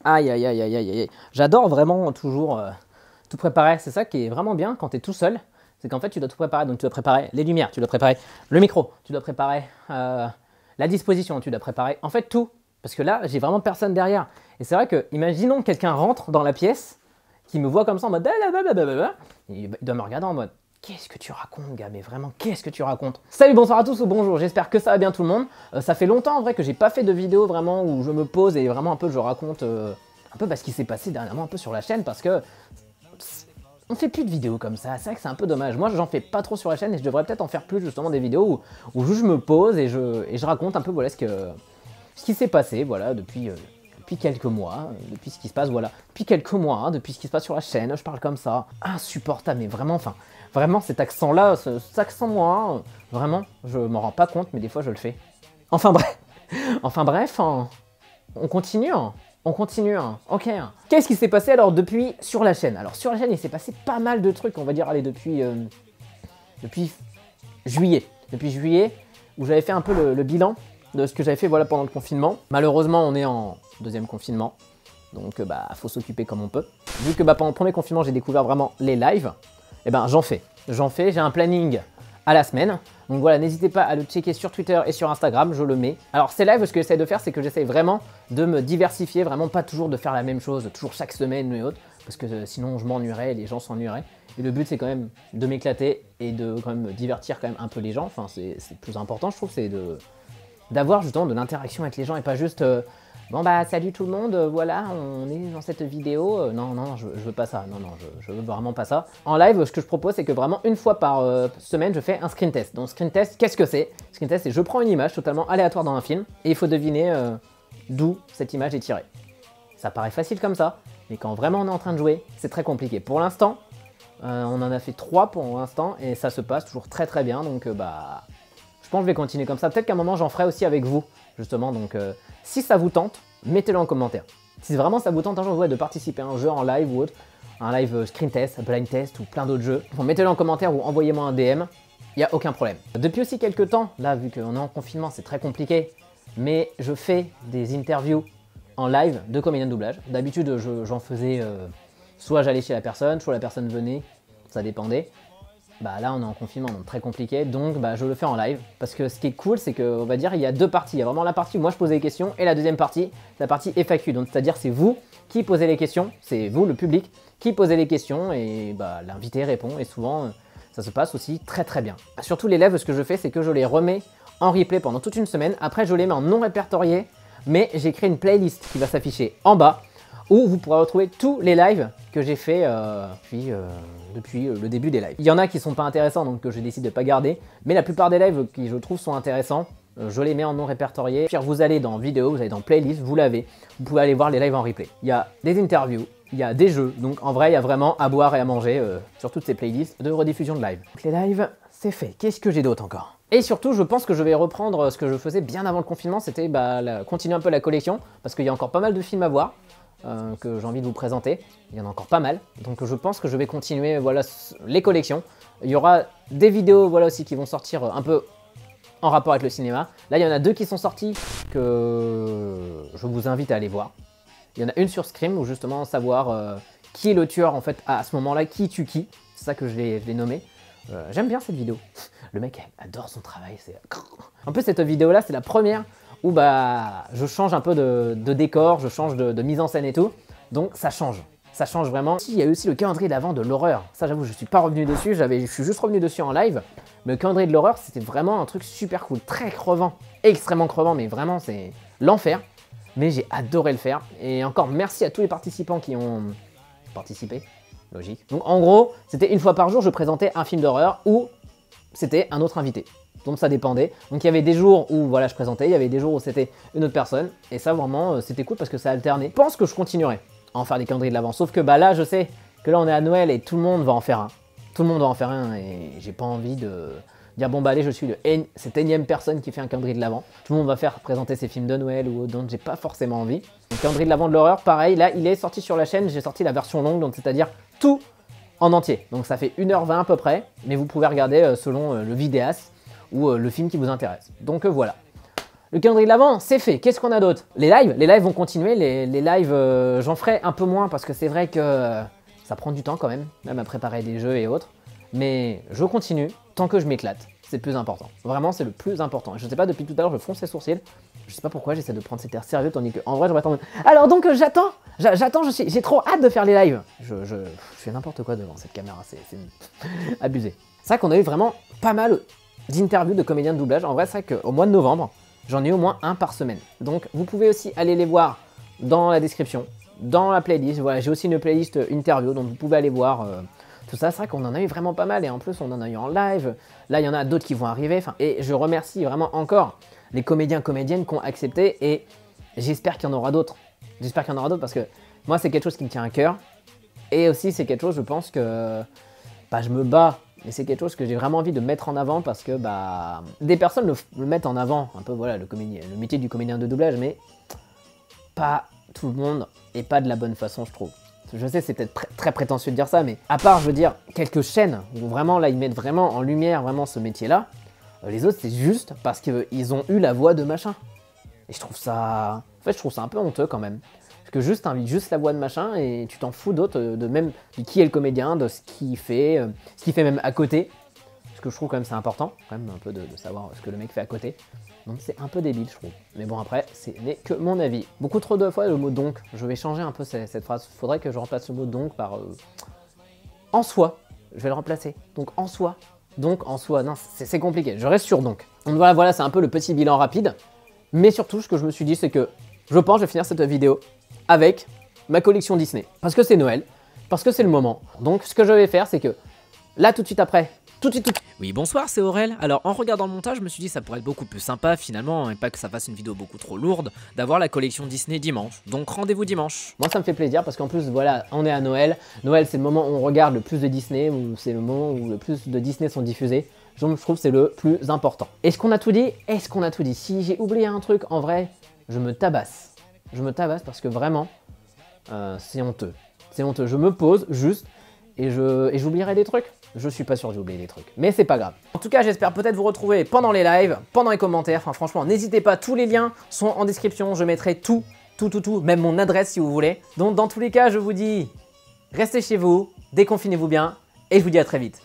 Aïe, aïe, aïe, aïe, aïe, aïe. J'adore vraiment toujours tout préparer. C'est ça qui est vraiment bien quand tu es tout seul. C'est qu'en fait, tu dois tout préparer. Donc, tu dois préparer les lumières, tu dois préparer le micro, tu dois préparer la disposition, tu dois préparer en fait tout. Parce que là, j'ai vraiment personne derrière. Et c'est vrai que, imaginons quelqu'un rentre dans la pièce, qui me voit comme ça en mode blablabla, il doit me regarder en mode qu'est-ce que tu racontes, gars, mais vraiment, qu'est-ce que tu racontes? Salut, bonsoir à tous ou bonjour, j'espère que ça va bien tout le monde. Ça fait longtemps en vrai que j'ai pas fait de vidéo vraiment où je me pose et vraiment un peu je raconte un peu ce qui s'est passé dernièrement un peu sur la chaîne parce que on fait plus de vidéos comme ça, c'est vrai que c'est un peu dommage. Moi j'en fais pas trop sur la chaîne et je devrais peut-être en faire plus justement des vidéos où juste je me pose et je raconte un peu voilà ce qui s'est passé voilà depuis quelques mois, depuis ce qui se passe, voilà, depuis quelques mois, hein, depuis ce qui se passe sur la chaîne, je parle comme ça, insupportable, mais vraiment, enfin, vraiment cet accent-là, cet accent-moi, vraiment, je m'en rends pas compte, mais des fois je le fais. Enfin bref, hein, on continue, hein, on continue, hein, ok. Hein. Qu'est-ce qui s'est passé alors depuis sur la chaîne? Alors sur la chaîne, il s'est passé pas mal de trucs, on va dire, allez, depuis juillet, où j'avais fait un peu le bilan de ce que j'avais fait voilà, pendant le confinement. Malheureusement, on est en deuxième confinement, donc faut s'occuper comme on peut. Vu que pendant le premier confinement, j'ai découvert vraiment les lives, et j'en fais, j'ai un planning à la semaine. Donc voilà, n'hésitez pas à le checker sur Twitter et sur Instagram, je le mets. Alors ces lives, ce que j'essaie de faire, c'est que j'essaie vraiment de me diversifier, vraiment pas toujours de faire la même chose, toujours chaque semaine et autres, parce que sinon je m'ennuierais, les gens s'ennuieraient. Et le but c'est quand même de m'éclater et de quand même divertir quand même un peu les gens, enfin c'est le plus important je trouve, c'est d'avoir justement de l'interaction avec les gens et pas juste bon salut tout le monde, voilà on est dans cette vidéo, non je veux pas ça, non je veux vraiment pas ça. En live ce que je propose c'est que vraiment une fois par semaine je fais un screen test. Donc screen test qu'est-ce que c'est? Screen test c'est je prends une image totalement aléatoire dans un film et il faut deviner d'où cette image est tirée. Ça paraît facile comme ça, mais quand vraiment on est en train de jouer c'est très compliqué. Pour l'instant on en a fait 3 pour l'instant et ça se passe toujours très très bien donc je pense que je vais continuer comme ça. Peut-être qu'à un moment, j'en ferai aussi avec vous, justement. Donc, si ça vous tente, mettez-le en commentaire. Si vraiment ça vous tente un jour de participer à un jeu en live ou autre, un live screen test, un blind test ou plein d'autres jeux, mettez-le en commentaire ou envoyez-moi un DM. Il n'y a aucun problème. Depuis aussi quelques temps, là, vu qu'on est en confinement, c'est très compliqué, mais je fais des interviews en live de comédien de doublage. D'habitude, j'en faisais soit j'allais chez la personne, soit la personne venait, ça dépendait. Là on est en confinement donc très compliqué, donc je le fais en live. Parce que ce qui est cool c'est qu'on va dire il y a deux parties. Il y a vraiment la partie où moi je posais les questions et la deuxième partie, c'est la partie FAQ. Donc c'est-à-dire c'est vous qui posez les questions, c'est vous le public qui posez les questions et l'invité répond et souvent ça se passe aussi très très bien. Surtout les lives, ce que je fais c'est que je les remets en replay pendant toute une semaine. Après je les mets en non répertorié, mais j'ai créé une playlist qui va s'afficher en bas où vous pourrez retrouver tous les lives que j'ai fait depuis le début des lives. Il y en a qui sont pas intéressants donc que je décide de pas garder, mais la plupart des lives qui je trouve sont intéressants, je les mets en non répertorié. Puis vous allez dans vidéo, vous allez dans playlist, vous l'avez, vous pouvez aller voir les lives en replay. Il y a des interviews, il y a des jeux, donc en vrai il y a vraiment à boire et à manger sur toutes ces playlists de rediffusion de live. Donc les lives, c'est fait. Qu'est-ce que j'ai d'autre encore? Et surtout, je pense que je vais reprendre ce que je faisais bien avant le confinement, c'était continuer un peu la collection, parce qu'il y a encore pas mal de films à voir. Que j'ai envie de vous présenter, il y en a encore pas mal, donc je pense que je vais continuer les collections. Il y aura des vidéos aussi qui vont sortir un peu en rapport avec le cinéma. Là il y en a 2 qui sont sortis que je vous invite à aller voir. Il y en a une sur Scream où justement savoir qui est le tueur en fait à ce moment là, qui tue qui, c'est ça que je l'ai nommé. J'aime bien cette vidéo, le mec adore son travail. En plus cette vidéo là c'est la première où je change un peu de décor, je change de mise en scène et tout, donc ça change vraiment. Il y a eu aussi le calendrier de l'Avent de l'horreur, ça j'avoue je suis pas revenu dessus, je suis juste revenu dessus en live, mais le calendrier de l'horreur c'était vraiment un truc super cool, très crevant, extrêmement crevant, mais vraiment c'est l'enfer, mais j'ai adoré le faire, et encore merci à tous les participants qui ont participé, logique. Donc en gros, c'était une fois par jour je présentais un film d'horreur ou c'était un autre invité. Donc ça dépendait. Donc il y avait des jours où je présentais, il y avait des jours où c'était une autre personne. Et ça vraiment c'était cool parce que ça alternait. Je pense que je continuerai à en faire des calendriers de l'Avent. Sauf que là je sais que là on est à Noël et tout le monde va en faire un. Tout le monde va en faire un et j'ai pas envie de dire allez je suis cette énième personne qui fait un calendrier de l'Avent. Tout le monde va faire présenter ses films de Noël ou autre, donc j'ai pas forcément envie. Le calendrier de l'Avent de l'horreur, pareil, là il est sorti sur la chaîne, j'ai sorti la version longue, donc c'est-à-dire tout en entier. Donc ça fait 1h20 à peu près, mais vous pouvez regarder selon le vidéaste ou le film qui vous intéresse. Donc voilà. Le calendrier de l'Avent, c'est fait. Qu'est-ce qu'on a d'autre? Les lives vont continuer. Les lives, j'en ferai un peu moins parce que c'est vrai que ça prend du temps quand même à préparer des jeux et autres. Mais je continue tant que je m'éclate. C'est le plus important. Vraiment, c'est le plus important. Je sais pas, depuis tout à l'heure, je fronce les sourcils. Je sais pas pourquoi j'essaie de prendre cet air sérieux, tandis qu'en vrai, j'aurais tendance... Alors donc, j'attends, j'ai trop hâte de faire les lives. Je fais n'importe quoi devant cette caméra, c'est abusé. C'est vrai qu'on a eu vraiment pas mal d'interviews de comédiens de doublage. En vrai, c'est vrai qu'au mois de novembre, j'en ai au moins un par semaine. Donc, vous pouvez aussi aller les voir dans la description, dans la playlist. Voilà, j'ai aussi une playlist interview, donc vous pouvez aller voir... tout ça, c'est vrai qu'on en a eu vraiment pas mal et en plus on en a eu en live. Là, il y en a d'autres qui vont arriver. Et je remercie vraiment encore les comédiennes qui ont accepté et j'espère qu'il y en aura d'autres. J'espère qu'il y en aura d'autres parce que moi, c'est quelque chose qui me tient à cœur. Et aussi, c'est quelque chose, je pense que je me bats. Et c'est quelque chose que j'ai vraiment envie de mettre en avant parce que des personnes le mettent en avant. Un peu, voilà, le métier du comédien de doublage, mais pas tout le monde et pas de la bonne façon, je trouve. Je sais, c'est peut-être très prétentieux de dire ça, mais à part, je veux dire, quelques chaînes où vraiment, là, ils mettent vraiment en lumière vraiment ce métier-là, les autres, c'est juste parce qu'ils ont eu la voix de machin. Et je trouve ça... En fait, je trouve ça un peu honteux quand même. Parce que juste, t'invites juste la voix de machin et tu t'en fous d'autres, de même de qui est le comédien, de ce qu'il fait même à côté. Parce que je trouve quand même c'est important, quand même, un peu de savoir ce que le mec fait à côté. Donc c'est un peu débile, je trouve. Mais bon, après, ce n'est que mon avis. Beaucoup trop de fois le mot donc. Je vais changer un peu cette phrase. Il faudrait que je remplace le mot donc par en soi. Je vais le remplacer. Donc en soi. Donc en soi. Non, c'est compliqué. Je reste sur donc. Donc voilà, c'est un peu le petit bilan rapide. Mais surtout, ce que je me suis dit, c'est que je pense que je vais finir cette vidéo avec ma collection Disney. Parce que c'est Noël. Parce que c'est le moment. Donc ce que je vais faire, c'est que là, tout de suite après, Oui, bonsoir, c'est Aurel. Alors, en regardant le montage, je me suis dit que ça pourrait être beaucoup plus sympa finalement, et pas que ça fasse une vidéo beaucoup trop lourde, d'avoir la collection Disney dimanche. Donc, rendez-vous dimanche. Moi, ça me fait plaisir parce qu'en plus, voilà, on est à Noël. Noël, c'est le moment où on regarde le plus de Disney, ou c'est le moment où le plus de Disney sont diffusés. Donc, je trouve que c'est le plus important. Est-ce qu'on a tout dit? Est-ce qu'on a tout dit? Si j'ai oublié un truc, en vrai, je me tabasse. Je me tabasse parce que vraiment, c'est honteux. C'est honteux. Je me pose juste et j'oublierai des trucs. Je suis pas sûr que j'ai oublié des trucs, mais c'est pas grave. En tout cas, j'espère peut-être vous retrouver pendant les lives, pendant les commentaires. Enfin, franchement, n'hésitez pas, tous les liens sont en description. Je mettrai tout, même mon adresse si vous voulez. Donc, dans tous les cas, je vous dis, restez chez vous, déconfinez-vous bien, et je vous dis à très vite.